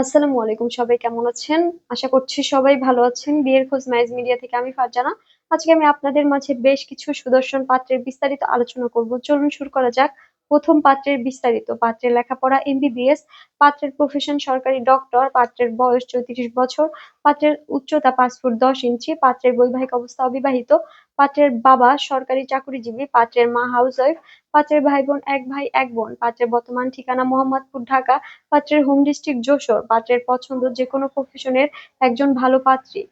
আসসালামু আলাইকুম, সবাই কেমন আছেন? আশা করছি সবাই ভালো আছেন। বিয়ের খোঁজ ম্যারেজ মিডিয়া থেকে আমি ফারজানা। আজকে আমি আপনাদের মাঝে বেশ কিছু সুদর্শন পাত্রের বিস্তারিত আলোচনা করব। চলুন শুরু করা যাক। প্রথম পাত্রের বিস্তারিত। পাত্রের লেখাপড়া এমবিবিএস, পাত্রের প্রফেশন সরকারি ডক্টর, পাত্রের বয়স 34 বছর, পাত্রের উচ্চতা 5 ফুট 10 ইঞ্চি, পাত্রের বৈবাহিক অবস্থা অবিবাহিত, পাত্রের বাবা সরকারি চাকুরিজীবী, পাত্রের মা হাউসওয়াইফ, পাত্রের ভাই বোন এক ভাই এক বোন, পাত্রের বর্তমান ঠিকানা মোহাম্মদপুর ঢাকা, পাত্রের হোম ডিস্ট্রিক্ট যশোর, পাত্রের পছন্দ যেকোনো প্রফেশনের একজন ভালো পাত্রী।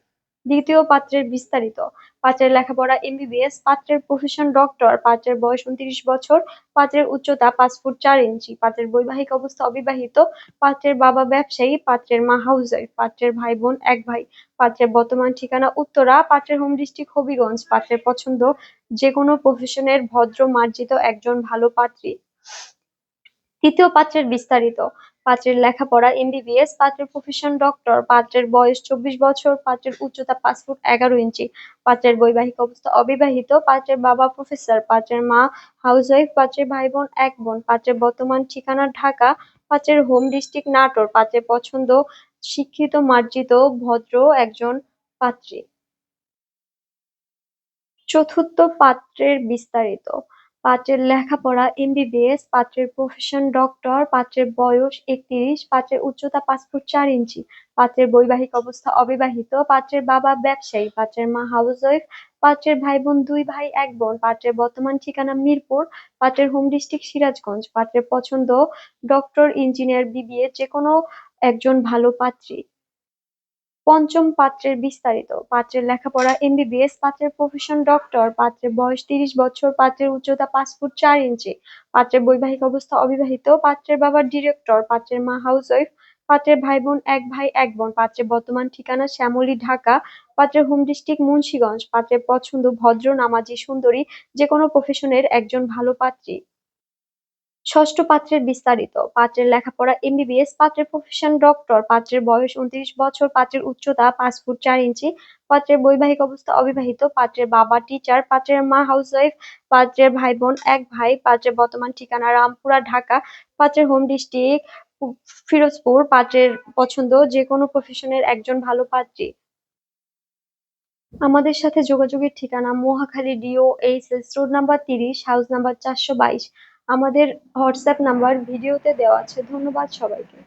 দ্বিতীয় পাত্রের বিস্তারিত। পাত্রের লেখাপড়া এমবিবিএস, পাত্রের প্রফেশন ডক্টর, পাত্রের বয়স 29 বছর, পাত্রের উচ্চতা 5 ফুট 4 ইঞ্চি, পাত্রের বৈবাহিক অবস্থা অবিবাহিত, পাত্রের বাবা ব্যবসায়ী, পাত্রের মা হাউসওয়াইফ, পাত্রের ভাই বোন এক ভাই, পাত্রের বর্তমান ঠিকানা উত্তরা, পাত্রের হোম ডিস্ট্রিক্ট হবিগঞ্জ, পাত্রের পছন্দ যেকোনো প্রফেশনের ভদ্র মার্জিত একজন ভালো পাত্রী। তৃতীয় পাত্রের বিস্তারিত। পাত্রের লেখাপড়া এমবিবিএস, পাত্রের প্রফেশন ডক্টর, পাত্রের বয়স 24 বছর, পাত্রের উচ্চতা 5 ফুট 11 ইঞ্চি, পাত্রের বৈবাহিক অবস্থা অবিবাহিত, পাত্রের বাবা প্রফেসর, পাত্রের মা হাউসওয়াইফ, পাত্রের ভাই বোন এক বোন, পাত্রের বর্তমান ঠিকানা ঢাকা, পাত্রের হোম ডিস্ট্রিক্ট নাটোর, পাত্রের পছন্দ শিক্ষিত মার্জিত ভদ্র একজন পাত্রী। চতুর্থ পাত্রের বিস্তারিত। পাত্রের লেখাপড়া এমবিবিএস, পাত্রের প্রফেশন ডক্টর, পাত্রের বয়স 31, পাত্রের উচ্চতা 5 ফুট 4 ইঞ্চি, পাত্রের বৈবাহিক অবস্থা অবিবাহিত, পাত্রের বাবা ব্যবসায়ী, পাত্রের মা হাউসওয়াইফ, পাত্রের ভাই বোন 2 ভাই 1 বোন, পাত্রের বর্তমান ঠিকানা মিরপুর, পাত্রের হোম ডিস্ট্রিক্ট সিরাজগঞ্জ, পাত্রের পছন্দ ডক্টর, ইঞ্জিনিয়ার, বিবিএ যেকোনো একজন ভালো পাত্রী। পঞ্চম পাত্রের বিস্তারিত। পাত্রের লেখাপড়া এমবিবিএস, পাত্রের প্রফেশন ডক্টর, পাত্রের বয়স 30 বছর, পাত্রের উচ্চতা 5 ফুট 4 ইঞ্চি, পাত্রের বৈবাহিক অবস্থা অবিবাহিত, পাত্রের বাবা ডিরেক্টর, পাত্রের মা হাউসওয়াইফ, পাত্রের ভাই বোন এক ভাই এক বোন, পাত্রের বর্তমান ঠিকানা শ্যামলী ঢাকা, পাত্রের হোম ডিস্ট্রিক্ট মুন্সিগঞ্জ, পাত্রের পছন্দ ভদ্র নামাজি সুন্দরী যেকোনো প্রফেশনের একজন ভালো পাত্রী। ষষ্ঠ পাত্রের বিস্তারিত। পাত্রের লেখাপড়া এমবিবিএস, পাত্রের প্রফেশন ডক্টর, পাত্রের বয়স 29 বছর, পাত্রের উচ্চতা 5 ফুট 4 ইঞ্চি, পাত্রের বৈবাহিক অবস্থা অবিবাহিত, পাত্রের বাবা টিচার, পাত্রের মা হাউসওয়াইফ, পাত্রের ভাই বোন এক ভাই, পাত্রের বর্তমান ঠিকানা রামপুরা ঢাকা, পাত্রের হোম ডিস্ট্রিক্ট ফিরোজপুর, পাত্রের পছন্দ যেকোনো প্রফেশনের একজন ভালো পাত্রী। আমাদের সাথে যোগাযোগের ঠিকানা Mohakhali DO/HS road number 30, house number 422। আমাদের হোয়াটসঅ্যাপ নাম্বার ভিডিওতে দেওয়া আছে। ধন্যবাদ সবাইকে।